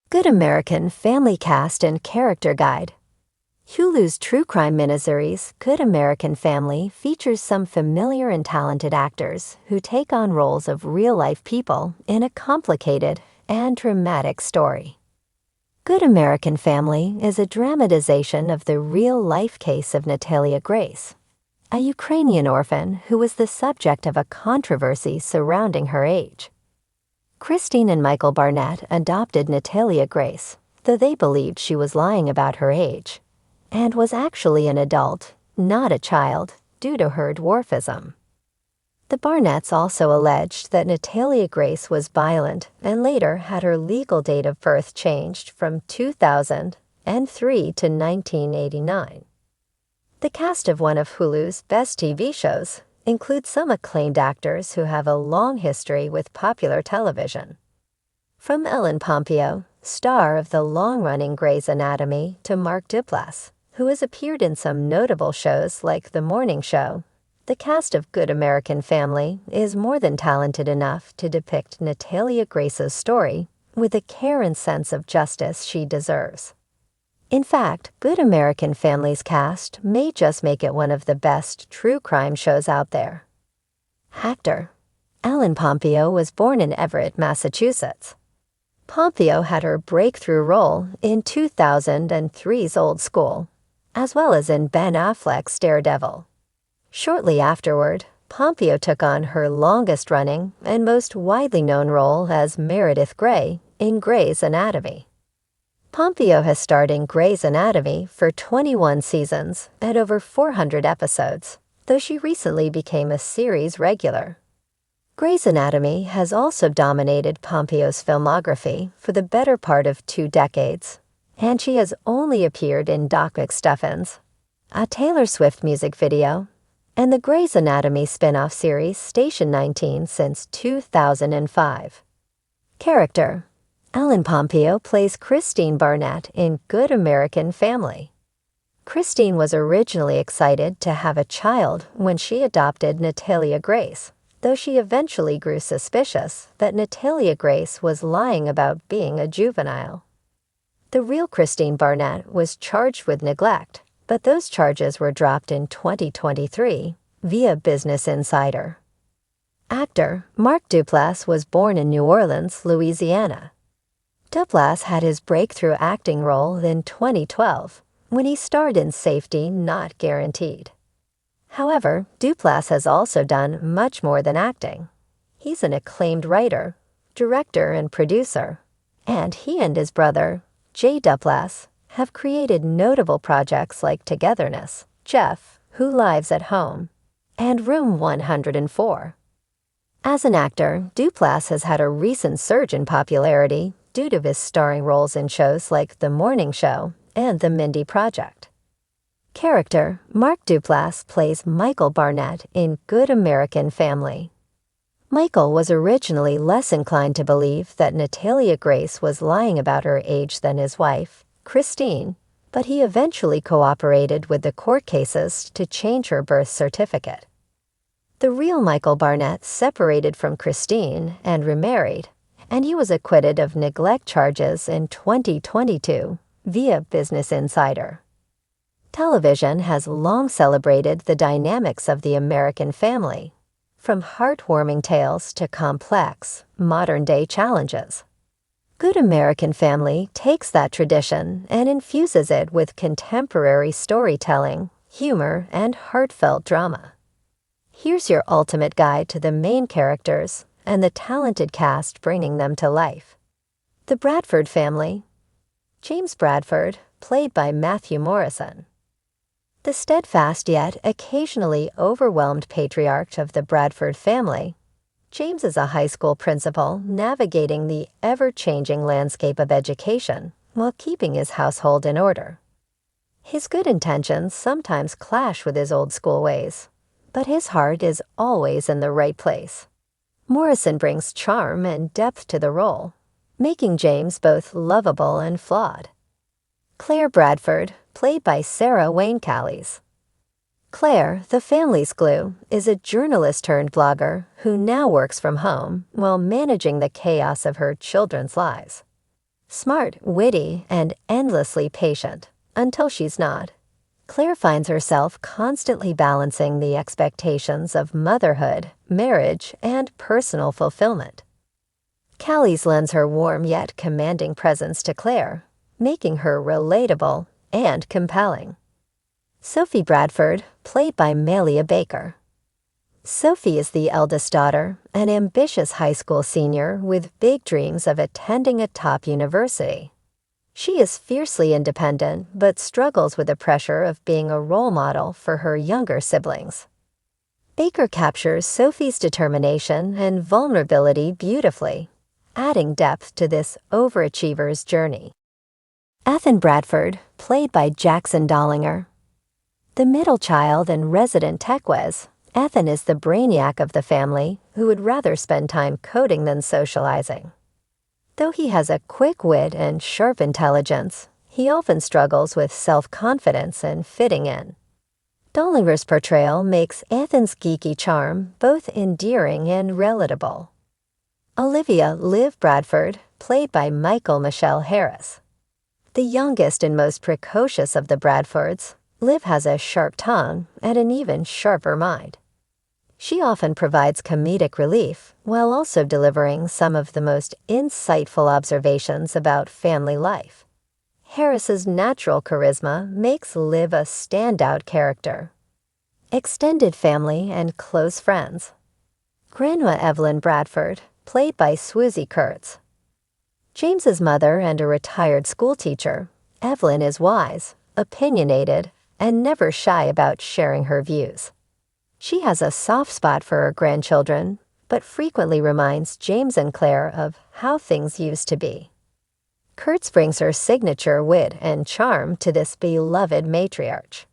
Good American Family Cast and Character Guide. Hulu's true crime miniseries, Good American Family, features some familiar and talented actors who take on roles of real-life people in a complicated and dramatic story. Good American Family is a dramatization of the real-life case of Natalia Grace, a Ukrainian orphan who was the subject of a controversy surrounding her age. Christine and Michael Barnett adopted Natalia Grace, though they believed she was lying about her age, and was actually an adult, not a child, due to her dwarfism. The Barnetts also alleged that Natalia Grace was violent and later had her legal date of birth changed from 2003 to 1989. The cast of one of Hulu's best TV shows includes some acclaimed actors who have a long history with popular television. From Ellen Pompeo, star of the long-running Grey's Anatomy, to Mark Duplass, who has appeared in some notable shows like The Morning Show, the cast of Good American Family is more than talented enough to depict Natalia Grace's story with the care and sense of justice she deserves. In fact, Good American Family's cast may just make it one of the best true crime shows out there. Actor Ellen Pompeo was born in Everett, Massachusetts. Pompeo had her breakthrough role in 2003's Old School, as well as in Ben Affleck's Daredevil. Shortly afterward, Pompeo took on her longest-running and most widely known role as Meredith Grey in Grey's Anatomy. Pompeo has starred in Grey's Anatomy for 21 seasons and over 400 episodes, though she recently became a series regular. Grey's Anatomy has also dominated Pompeo's filmography for the better part of 2 decades, and she has only appeared in Doc McStuffins, a Taylor Swift music video, and the Grey's Anatomy spin-off series Station 19 since 2005. Character Ellen Pompeo plays Christine Barnett in Good American Family. Christine was originally excited to have a child when she adopted Natalia Grace, though she eventually grew suspicious that Natalia Grace was lying about being a juvenile. The real Christine Barnett was charged with neglect, but those charges were dropped in 2023 via Business Insider. Actor Mark Duplass was born in New Orleans, Louisiana. Duplass had his breakthrough acting role in 2012 when he starred in Safety Not Guaranteed. However, Duplass has also done much more than acting. He's an acclaimed writer, director, and producer, and he and his brother, Jay Duplass, have created notable projects like Togetherness, Jeff, Who Lives at Home, and Room 104. As an actor, Duplass has had a recent surge in popularity due to his starring roles in shows like The Morning Show and The Mindy Project. Character Mark Duplass plays Michael Barnett in Good American Family. Michael was originally less inclined to believe that Natalia Grace was lying about her age than his wife, Christine, but he eventually cooperated with the court cases to change her birth certificate. The real Michael Barnett separated from Christine and remarried, and he was acquitted of neglect charges in 2022 via Business Insider. Television has long celebrated the dynamics of the American family, from heartwarming tales to complex, modern-day challenges. Good American Family takes that tradition and infuses it with contemporary storytelling, humor, and heartfelt drama. Here's your ultimate guide to the main characters and the talented cast bringing them to life. The Bradford Family. James Bradford, played by Matthew Morrison. The steadfast yet occasionally overwhelmed patriarch of the Bradford family, James is a high school principal navigating the ever-changing landscape of education while keeping his household in order. His good intentions sometimes clash with his old school ways, but his heart is always in the right place. Morrison brings charm and depth to the role, making James both lovable and flawed. Claire Bradford, played by Sarah Wayne Callies. Claire, the family's glue, is a journalist-turned-blogger who now works from home while managing the chaos of her children's lives. Smart, witty, and endlessly patient, until she's not. Claire finds herself constantly balancing the expectations of motherhood, marriage, and personal fulfillment. Callie's lends her warm yet commanding presence to Claire, making her relatable and compelling. Sophie Bradford, played by Malia Baker. Sophie is the eldest daughter, an ambitious high school senior with big dreams of attending a top university. She is fiercely independent but struggles with the pressure of being a role model for her younger siblings. Baker captures Sophie's determination and vulnerability beautifully, adding depth to this overachiever's journey. Ethan Bradford, played by Jackson Dollinger. The middle child and resident tech whiz, Ethan is the brainiac of the family who would rather spend time coding than socializing. Though he has a quick wit and sharp intelligence, he often struggles with self-confidence and fitting in. Dollinger's portrayal makes Ethan's geeky charm both endearing and relatable. Olivia Liv Bradford, played by Michael Michelle Harris. The youngest and most precocious of the Bradfords, Liv has a sharp tongue and an even sharper mind. She often provides comedic relief while also delivering some of the most insightful observations about family life. Harris's natural charisma makes Liv a standout character. Extended family and close friends. Grandma Evelyn Bradford, played by Swoosie Kurtz. James's mother and a retired schoolteacher, Evelyn is wise, opinionated, and never shy about sharing her views. She has a soft spot for her grandchildren, but frequently reminds James and Claire of how things used to be. Kurtz brings her signature wit and charm to this beloved matriarch.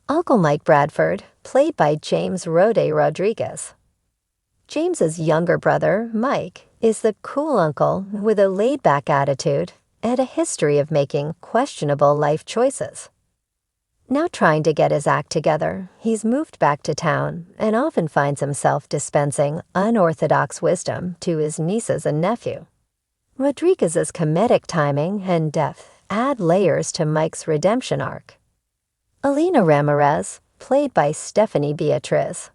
Uncle Mike Bradford, played by James Rode Rodriguez. James's younger brother, Mike, is the cool uncle with a laid-back attitude and a history of making questionable life choices. Now trying to get his act together, he's moved back to town and often finds himself dispensing unorthodox wisdom to his nieces and nephew. Rodriguez's comedic timing and depth add layers to Mike's redemption arc. Alina Ramirez, played by Stephanie Beatriz.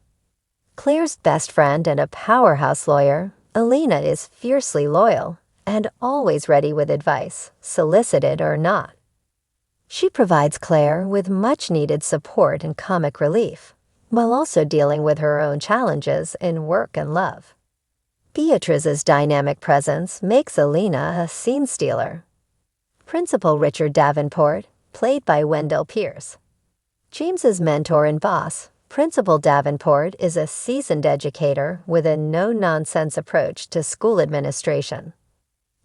Claire's best friend and a powerhouse lawyer, Alina is fiercely loyal and always ready with advice, solicited or not. She provides Claire with much-needed support and comic relief, while also dealing with her own challenges in work and love. Beatriz's dynamic presence makes Alina a scene stealer. Principal Richard Davenport, played by Wendell Pierce. James's mentor and boss, Principal Davenport is a seasoned educator with a no-nonsense approach to school administration.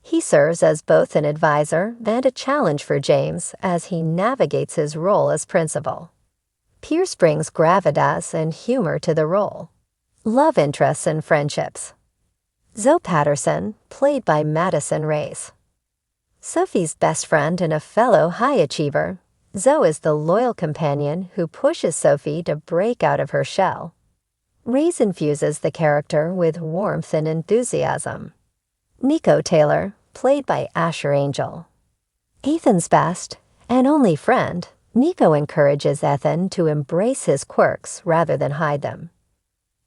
He serves as both an advisor and a challenge for James as he navigates his role as principal. Pierce brings gravitas and humor to the role. Love interests and friendships. Zoe Patterson, played by Madison Race. Sophie's best friend and a fellow high achiever, Zoe is the loyal companion who pushes Sophie to break out of her shell. Race infuses the character with warmth and enthusiasm. Nico Taylor, played by Asher Angel. Ethan's best and only friend, Nico encourages Ethan to embrace his quirks rather than hide them.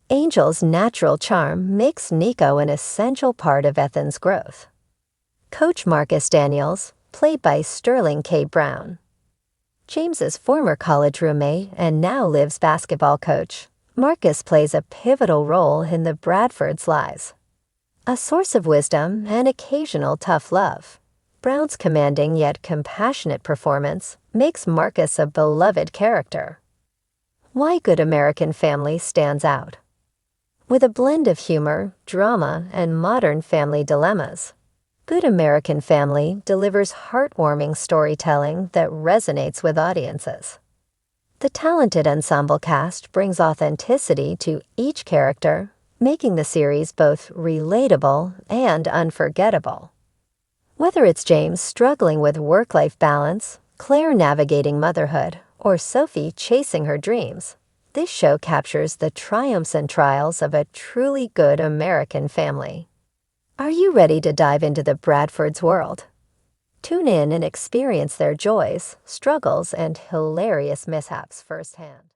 Angel's natural charm makes Nico an essential part of Ethan's growth. Coach Marcus Daniels, played by Sterling K. Brown. James's former college roommate and now Liv's basketball coach, Marcus plays a pivotal role in the Bradfords' lives. A source of wisdom and occasional tough love, Brown's commanding yet compassionate performance makes Marcus a beloved character. Why Good American Family stands out. With a blend of humor, drama, and modern family dilemmas, Good American Family delivers heartwarming storytelling that resonates with audiences. The talented ensemble cast brings authenticity to each character, making the series both relatable and unforgettable. Whether it's James struggling with work-life balance, Claire navigating motherhood, or Sophie chasing her dreams, this show captures the triumphs and trials of a truly good American family. Are you ready to dive into the Bradfords world? Tune in and experience their joys, struggles, and hilarious mishaps firsthand.